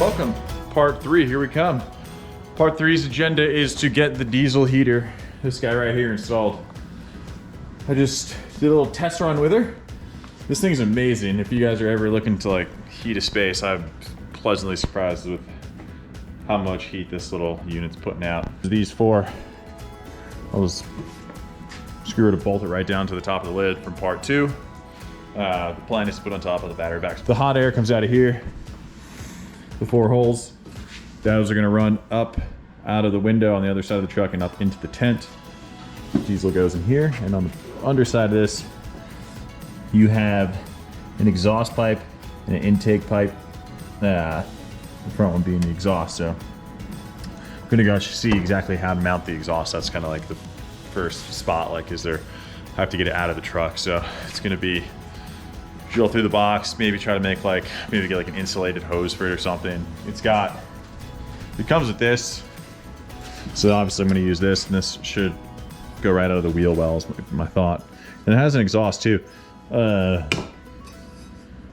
welcome. Part 3, here we come. Part 3's agenda is to get the diesel heater, this guy right here, installed. I just did a little test run with her. This thing is amazing. If you guys are ever looking to like heat a space, I'm pleasantly surprised with how much heat this little unit's putting out. These four, I'll just screw it to bolt it right down to the top of the lid from part 2. The plan is to put on top of the battery back. The hot air comes out of here. The 4 holes. Those are gonna run up out of the window on the other side of the truck and up into the tent. Diesel goes in here, and on the underside of this, you have an exhaust pipe and an intake pipe. The front one being the exhaust. So I'm gonna go see exactly how to mount the exhaust. That's kind of like the first spot. Like, I have to get it out of the truck. So it's gonna be drill through the box, maybe try to make maybe get like an insulated hose for it or something. It comes with this. So obviously I'm gonna use this, and this should go right out of the wheel well is my thought. And it has an exhaust too. A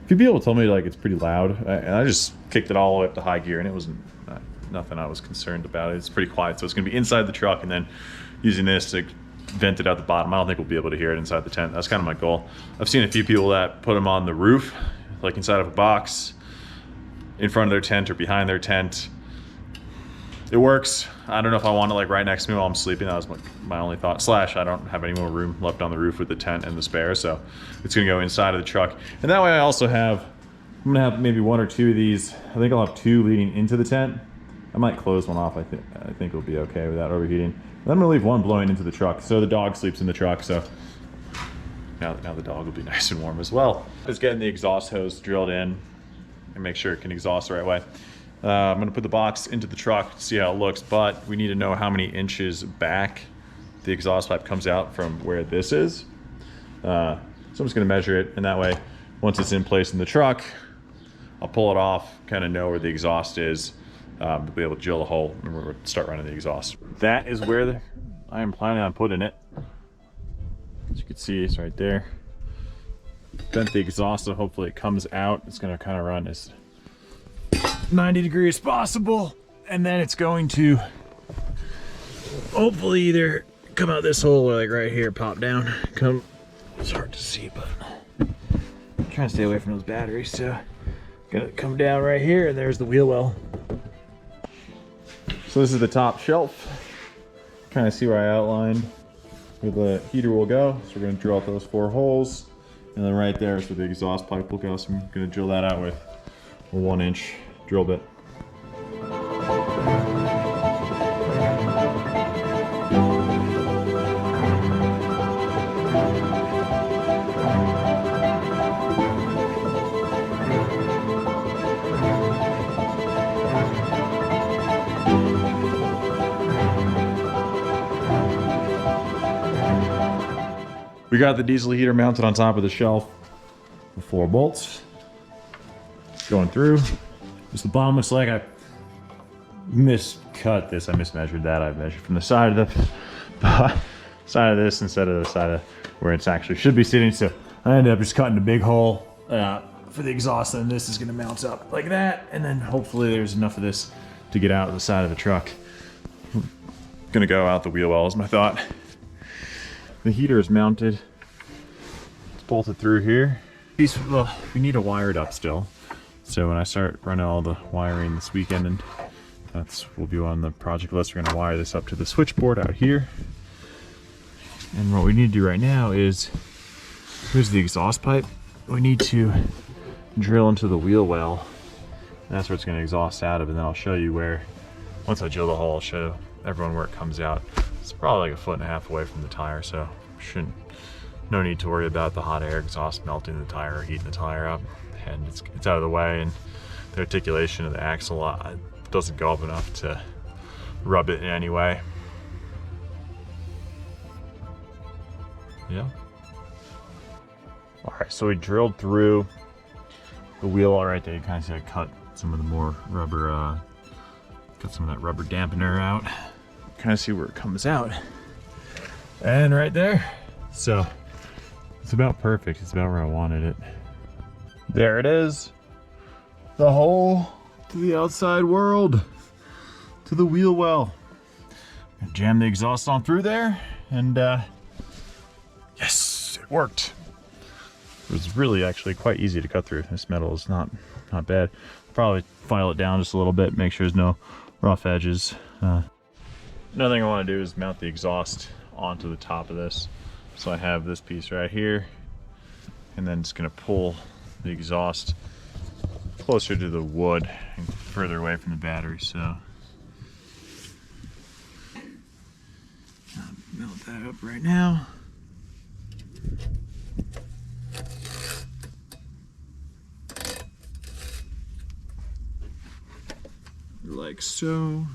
few people told me like it's pretty loud, and I just kicked it all the way up to high gear, and it wasn't nothing I was concerned about. It's pretty quiet, so it's gonna be inside the truck, and then using this to vent it out the bottom. I don't think we'll be able to hear it inside the tent. That's kind of my goal. I've seen a few people that put them on the roof, like inside of a box, in front of their tent or behind their tent. It works. I don't know if I want it like right next to me while I'm sleeping. That was my only thought. Slash, I don't have any more room left on the roof with the tent and the spare, so it's gonna go inside of the truck. And that way I also I'm gonna have maybe 1 or 2 of these. I think I'll have 2 leading into the tent. I might close one off. I think it'll be okay without overheating. And I'm gonna leave one blowing into the truck, so the dog sleeps in the truck. So now the dog will be nice and warm as well. Just getting the exhaust hose drilled in and make sure it can exhaust the right way. I'm gonna put the box into the truck to see how it looks, but we need to know how many inches back the exhaust pipe comes out from where this is. So I'm just gonna measure it, and that way, once it's in place in the truck, I'll pull it off, kind of know where the exhaust is, to be able to drill a hole, and we'll start running the exhaust. That is where I am planning on putting it. As you can see, it's right there. Bent the exhaust, so hopefully it comes out. It's gonna kind of run as 90 degrees possible, and then it's going to hopefully either come out this hole or like right here, pop down. It's hard to see, but I'm trying to stay away from those batteries, so gonna come down right here, and there's the wheel well. So this is the top shelf. Kind of see where I outlined where the heater will go. So we're gonna drill out those 4 holes, and then right there is where the exhaust pipe will go. So I'm gonna drill that out with a 1-inch drill bit. We got the diesel heater mounted on top of the shelf with 4 bolts going through. Just the bottom looks like I miscut this. I mismeasured that. I measured from the side of this instead of the side of where it's actually should be sitting. So I ended up just cutting a big hole for the exhaust, and this is going to mount up like that. And then hopefully there's enough of this to get out of the side of the truck. Gonna go out the wheel well is my thought. The heater is mounted. It's bolted through here. Well, we need to wire it up still. So when I start running all the wiring this weekend, and will be on the project list, we're gonna wire this up to the switchboard out here. And what we need to do right now is, here's the exhaust pipe. We need to drill into the wheel well. And that's where it's gonna exhaust out of, and then I'll show you where, once I drill the hole, I'll show everyone where it comes out. It's probably like 1.5 feet away from the tire, so no need to worry about the hot air exhaust melting the tire or heating the tire up. And it's out of the way, and the articulation of the axle doesn't go up enough to rub it in any way. Yeah. All right, so we drilled through the wheel all right there. You kind of see I cut some of the more rubber, cut some of that rubber dampener out. Kind of see where it comes out. And right there. So it's about perfect. It's about where I wanted it. There it is. The hole to the outside world, to the wheel well. Jam the exhaust on through there, and yes, it worked. It was really actually quite easy to cut through. This metal is not bad. Probably file it down just a little bit, make sure there's no rough edges. Another thing I want to do is mount the exhaust onto the top of this. So I have this piece right here, and then it's going to pull the exhaust closer to the wood and further away from the battery. So I'll mount that up right now. Like so.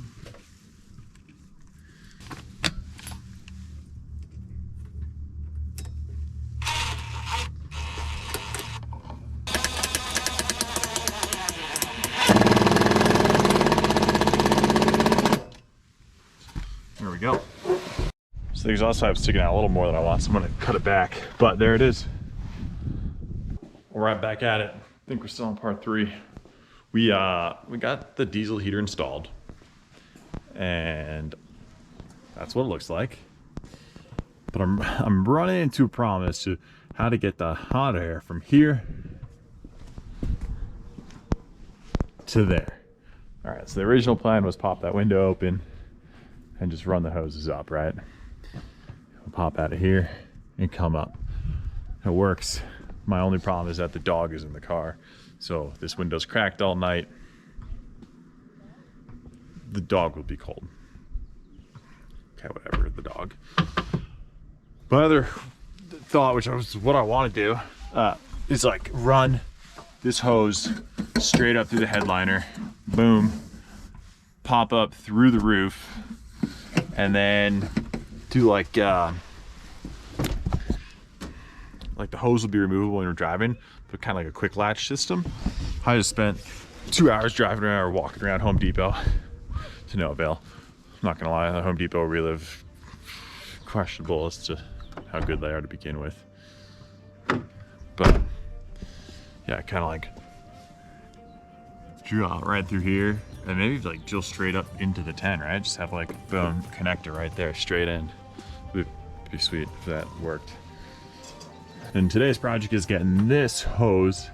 There we go. So the exhaust pipe's sticking out a little more than I want, so I'm gonna cut it back. But there it is. We're right back at it. I think we're still on part 3. We got the diesel heater installed, and that's what it looks like. But I'm running into a problem as to how to get the hot air from here to there. All right, so the original plan was pop that window open and just run the hoses up, right? I'll pop out of here and come up. It works. My only problem is that the dog is in the car. So this window's cracked all night. The dog will be cold. Okay, whatever, the dog. My other thought, which was what I want to do, is like run this hose straight up through the headliner, boom, pop up through the roof, and then do like the hose will be removable when you're driving, but kind of like a quick latch system. I just spent 2 hours driving around or walking around Home Depot to no avail. I'm not gonna lie, the Home Depot really questionable as to how good they are to begin with. But yeah, kind of like drill out right through here, and maybe like drill straight up into the tent, right? Just have like boom, connector right there, straight in. Would be sweet if that worked. And today's project is getting this hose,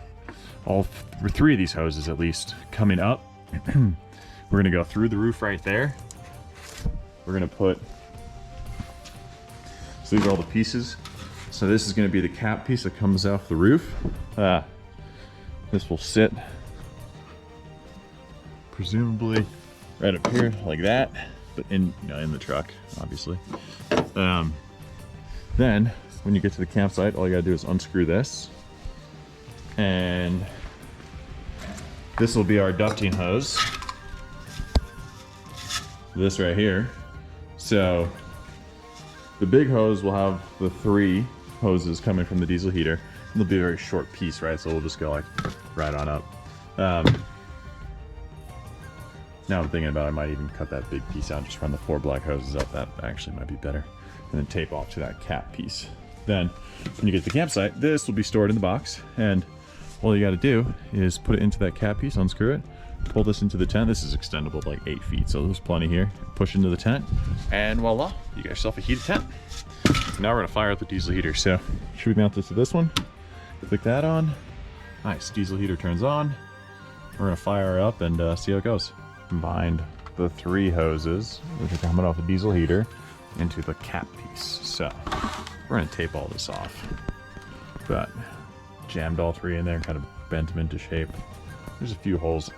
all 3 of these hoses at least, coming up. We're gonna go through the roof right there. We're gonna put, so these are all the pieces. So this is gonna be the cap piece that comes off the roof. This will sit presumably right up here like that, but in the truck, obviously. Then when you get to the campsite, all you gotta do is unscrew this, and this will be our ducting hose. This right here. So the big hose will have the 3 hoses coming from the diesel heater. It'll be a very short piece, right? So we'll just go like right on up. Now I'm thinking about I might even cut that big piece out and just run the 4 black hoses up. That actually might be better. And then tape off to that cap piece. Then when you get to the campsite, this will be stored in the box, and all you got to do is put it into that cap piece, unscrew it, pull this into the tent. This is extendable like 8 feet, so there's plenty here. Push into the tent, and voila, you got yourself a heated tent. Now we're gonna fire up the diesel heater. So should we mount this to this one? Click that on. Nice, diesel heater turns on. We're gonna fire up and see how it goes. Combined the 3 hoses, which are coming off the diesel heater, into the cap piece. So we're gonna tape all this off, but jammed all 3 in there and kind of bent them into shape. There's a few holes.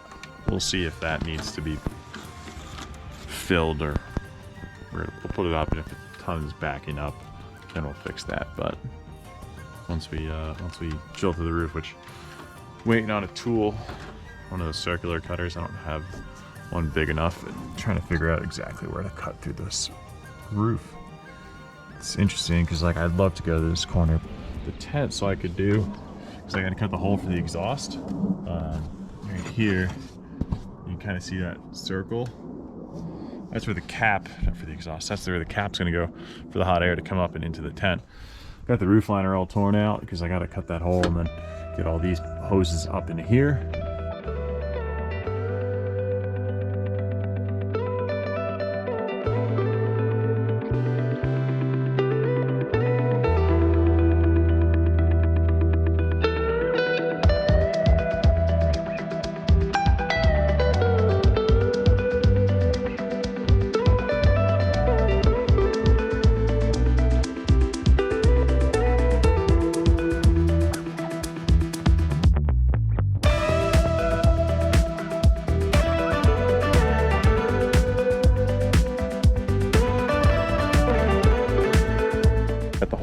We'll see if that needs to be filled, or we'll put it up, and if the ton is backing up, then we'll fix that. But once we drill through the roof, which waiting on a tool, one of those circular cutters. I don't have one big enough, and trying to figure out exactly where to cut through this roof. It's interesting because like I'd love to go to this corner of the tent so I could do, because I got to cut the hole for the exhaust right here. You can kind of see that circle. That's where the cap, not for the exhaust, that's where the cap's gonna go for the hot air to come up and into the tent. Got the roof liner all torn out because I got to cut that hole and then get all these hoses up into here.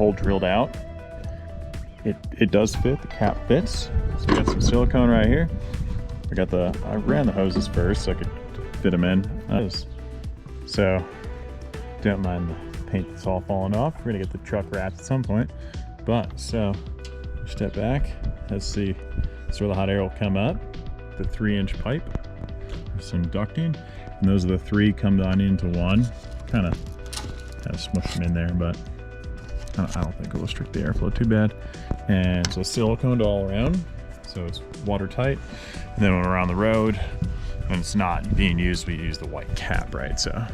hole drilled out. It does fit, the cap fits. So we got some silicone right here. I ran the hoses first so I could fit them in. So don't mind the paint that's all falling off. We're gonna get the truck wrapped at some point. But so step back, that's where the hot air will come up. The 3-inch pipe, there's some ducting, and those are the 3 come on into one. Kind of smush them in there, but I don't think it will restrict the airflow too bad. And so siliconed all around, so it's watertight. And then when we're on the road and it's not being used, we use the white cap, right? So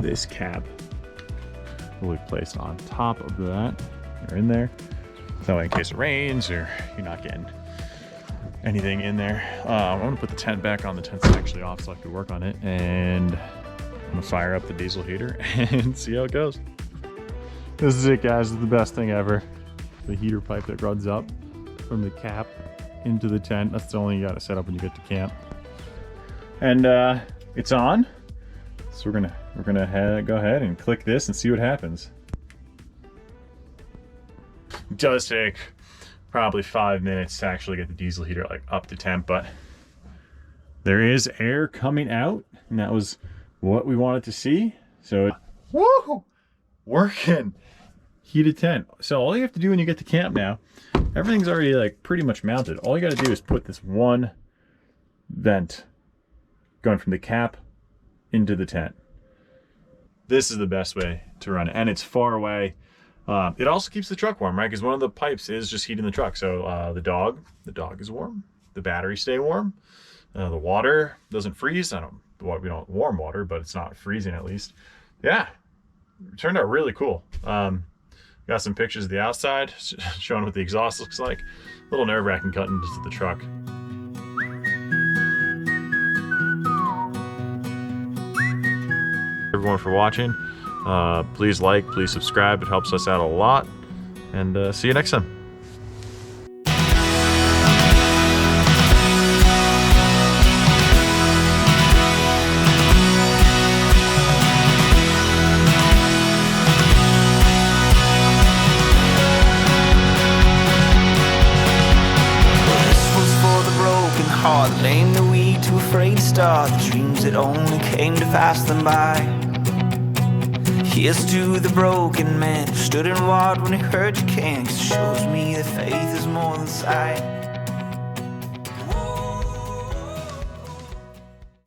this cap will be placed on top of that, or in there. So in case it rains or you're not getting anything in there. I'm gonna put the tent back on. The tent's actually off so I can work on it. And I'm gonna fire up the diesel heater and see how it goes. This is it, guys. This is the best thing ever. The heater pipe that runs up from the cap into the tent. That's the only thing you gotta set up when you get to camp. And it's on. So we're gonna go ahead and click this and see what happens. It does take probably 5 minutes to actually get the diesel heater like up to temp, but there is air coming out, and that was what we wanted to see. So woo, working. Heated tent. So all you have to do when you get to camp now, everything's already like pretty much mounted. All you got to do is put this one vent going from the cap into the tent. This is the best way to run it, and it's far away. It also keeps the truck warm, right? Because one of the pipes is just heating the truck. So the dog is warm. The batteries stay warm. The water doesn't freeze. We don't warm water, but it's not freezing at least. Yeah, it turned out really cool. Got some pictures of the outside showing what the exhaust looks like. A little nerve-wracking cutting into the truck. Everyone for watching. Please like, please subscribe. It helps us out a lot. And see you next time. The lame, the weak, too afraid to start the dreams that only came to pass them by. Here's to the broken man who stood and watched when he heard you can't. 'Cause it shows me that faith is more than sight.